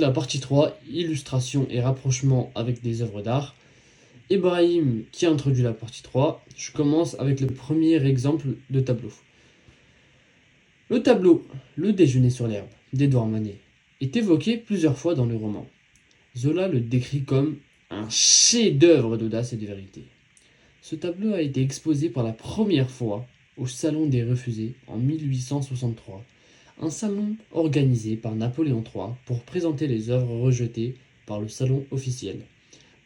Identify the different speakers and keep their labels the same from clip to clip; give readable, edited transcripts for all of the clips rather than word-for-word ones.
Speaker 1: La partie 3, illustration et rapprochement avec des œuvres d'art. Ibrahim qui introduit la partie 3. Je commence avec le premier exemple de tableau. Le tableau Le déjeuner sur l'herbe d'Édouard Manet est évoqué plusieurs fois dans le roman. Zola le décrit comme un chef-d'œuvre d'audace et de vérité. Ce tableau a été exposé pour la première fois au Salon des Refusés en 1863, un salon organisé par Napoléon III pour présenter les œuvres rejetées par le salon officiel.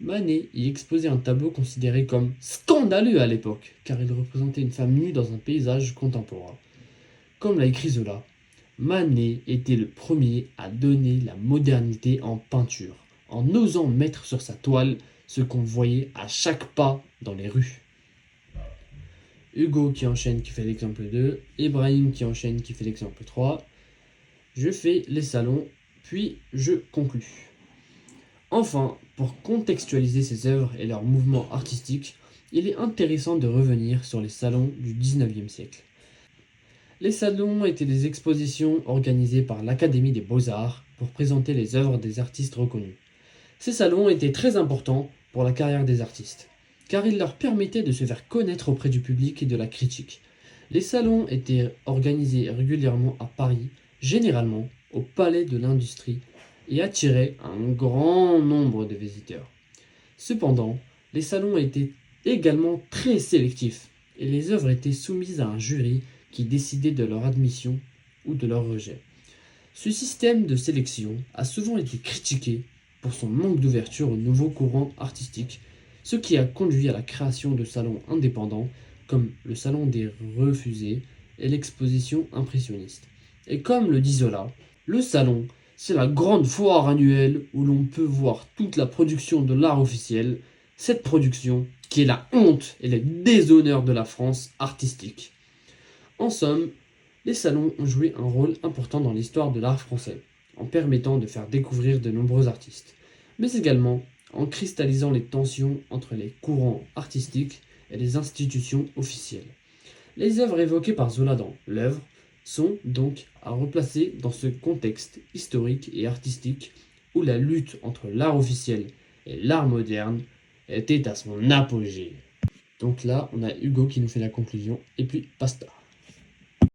Speaker 1: Manet y exposait un tableau considéré comme scandaleux à l'époque, car il représentait une femme nue dans un paysage contemporain. Comme l'a écrit Zola, Manet était le premier à donner la modernité en peinture, en osant mettre sur sa toile ce qu'on voyait à chaque pas dans les rues. Hugo qui enchaîne qui fait l'exemple 2, Ibrahim qui enchaîne qui fait l'exemple 3. Je fais les salons, puis je conclus. Enfin, pour contextualiser ces œuvres et leurs mouvements artistiques, il est intéressant de revenir sur les salons du XIXe siècle. Les salons étaient des expositions organisées par l'Académie des Beaux-Arts pour présenter les œuvres des artistes reconnus. Ces salons étaient très importants pour la carrière des artistes, car ils leur permettaient de se faire connaître auprès du public et de la critique. Les salons étaient organisés régulièrement à Paris, généralement au Palais de l'Industrie, et attiraient un grand nombre de visiteurs. Cependant, les salons étaient également très sélectifs, et les œuvres étaient soumises à un jury qui décidait de leur admission ou de leur rejet. Ce système de sélection a souvent été critiqué pour son manque d'ouverture aux nouveaux courants artistiques, ce qui a conduit à la création de salons indépendants comme le Salon des Refusés et l'exposition impressionniste. Et comme le dit Zola, le salon, c'est la grande foire annuelle où l'on peut voir toute la production de l'art officiel, cette production qui est la honte et le déshonneur de la France artistique. En somme, les salons ont joué un rôle important dans l'histoire de l'art français, en permettant de faire découvrir de nombreux artistes, mais également en cristallisant les tensions entre les courants artistiques et les institutions officielles. Les œuvres évoquées par Zola dans l'œuvre sont donc à replacer dans ce contexte historique et artistique où la lutte entre l'art officiel et l'art moderne était à son apogée. Donc là, on a Hugo qui nous fait la conclusion, et puis basta.